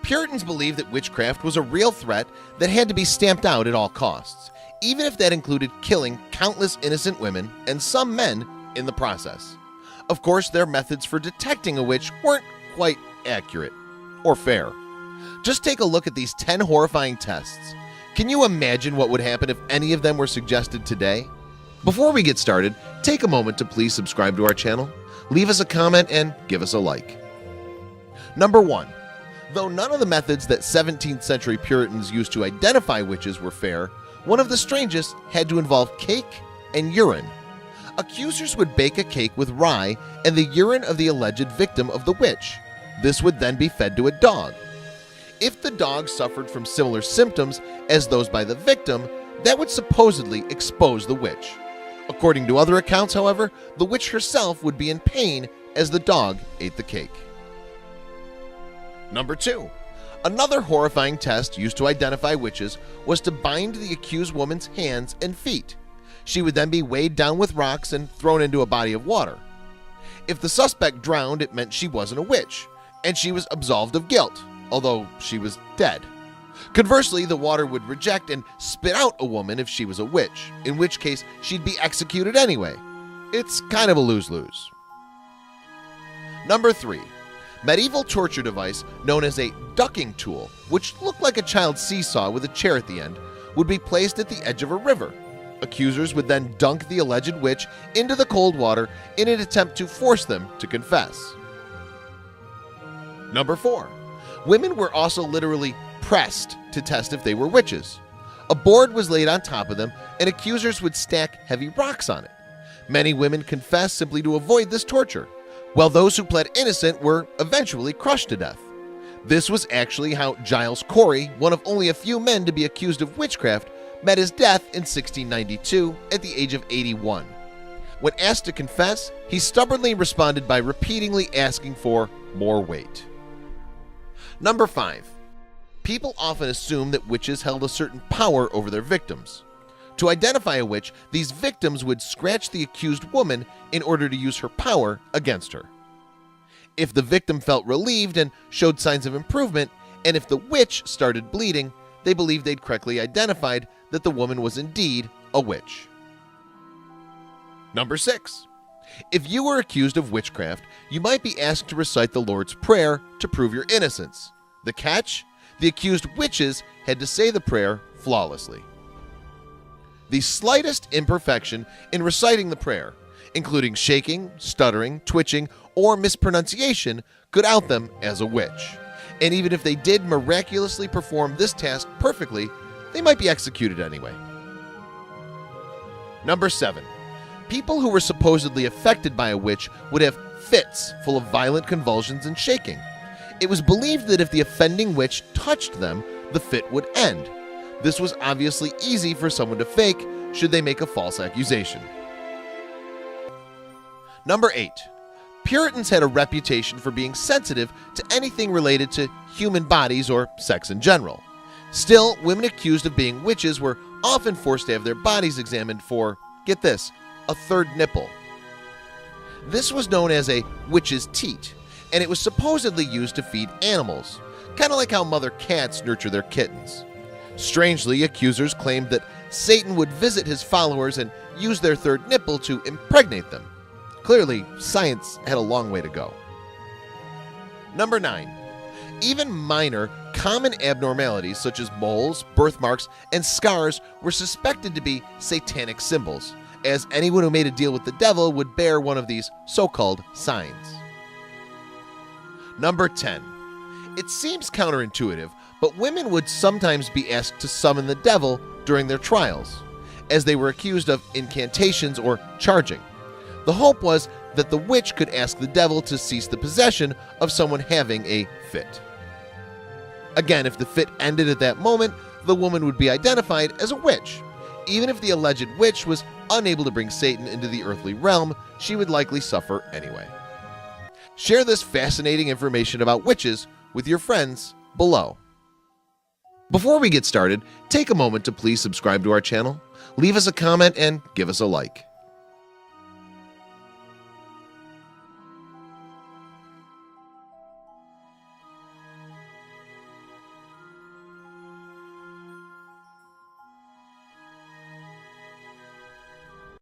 Puritans believed that witchcraft was a real threat that had to be stamped out at all costs, even if that included killing countless innocent women and some men in the process. Of course, their methods for detecting a witch weren't quite accurate or fair. Just take a look at these 10 horrifying tests. Can you imagine what would happen if any of them were suggested today? Before we get started, take a moment to please subscribe to our channel, leave us a comment, and give us a like. Number 1. Though none of the methods that 17th century Puritans used to identify witches were fair, one of the strangest had to involve cake and urine. Accusers would bake a cake with rye and the urine of the alleged victim of the witch. This would then be fed to a dog. If the dog suffered from similar symptoms as those by the victim, that would supposedly expose the witch. According to other accounts, however, the witch herself would be in pain as the dog ate the cake. Number 2. Another horrifying test used to identify witches was to bind the accused woman's hands and feet. She would then be weighed down with rocks and thrown into a body of water. If the suspect drowned, it meant she wasn't a witch, and she was absolved of guilt, although she was dead. Conversely, the water would reject and spit out a woman if she was a witch, in which case she'd be executed anyway. It's kind of a lose-lose. Number 3. Medieval torture device known as a ducking tool, which looked like a child's seesaw with a chair at the end, would be placed at the edge of a river. Accusers would then dunk the alleged witch into the cold water in an attempt to force them to confess. Number 4. Women were also literally pressed to test if they were witches. A board was laid on top of them and accusers would stack heavy rocks on it. Many women confessed simply to avoid this torture, while those who pled innocent were eventually crushed to death. This was actually how Giles Corey, one of only a few men to be accused of witchcraft, met his death in 1692 at the age of 81. When asked to confess, he stubbornly responded by repeatedly asking for more weight. Number 5. People often assume that witches held a certain power over their victims. To identify a witch, these victims would scratch the accused woman in order to use her power against her. If the victim felt relieved and showed signs of improvement, and if the witch started bleeding, they believed they'd correctly identified that the woman was indeed a witch. Number 6. If you were accused of witchcraft, you might be asked to recite the Lord's Prayer to prove your innocence. The catch? The accused witches had to say the prayer flawlessly. The slightest imperfection in reciting the prayer, including shaking, stuttering, twitching, or mispronunciation, could out them as a witch. And even if they did miraculously perform this task perfectly, they might be executed anyway. Number 7. People who were supposedly affected by a witch would have fits full of violent convulsions and shaking. It was believed that if the offending witch touched them, the fit would end. This was obviously easy for someone to fake should they make a false accusation. Number 8. Puritans had a reputation for being sensitive to anything related to human bodies or sex in general. Still, women accused of being witches were often forced to have their bodies examined for, get this, a third nipple. This was known as a witch's teat, and it was supposedly used to feed animals, kind of like how mother cats nurture their kittens. Strangely, accusers claimed that Satan would visit his followers and use their third nipple to impregnate them. Clearly, science had a long way to go. Number 9. Even minor, common abnormalities such as moles, birthmarks, and scars were suspected to be satanic symbols, as anyone who made a deal with the devil would bear one of these so-called signs. Number 10. It seems counterintuitive, but women would sometimes be asked to summon the devil during their trials, as they were accused of incantations or charging. The hope was that the witch could ask the devil to cease the possession of someone having a fit. Again, if the fit ended at that moment, the woman would be identified as a witch. Even if the alleged witch was unable to bring Satan into the earthly realm, she would likely suffer anyway. Share this fascinating information about witches with your friends below. Before we get started, take a moment to please subscribe to our channel, leave us a comment, and give us a like.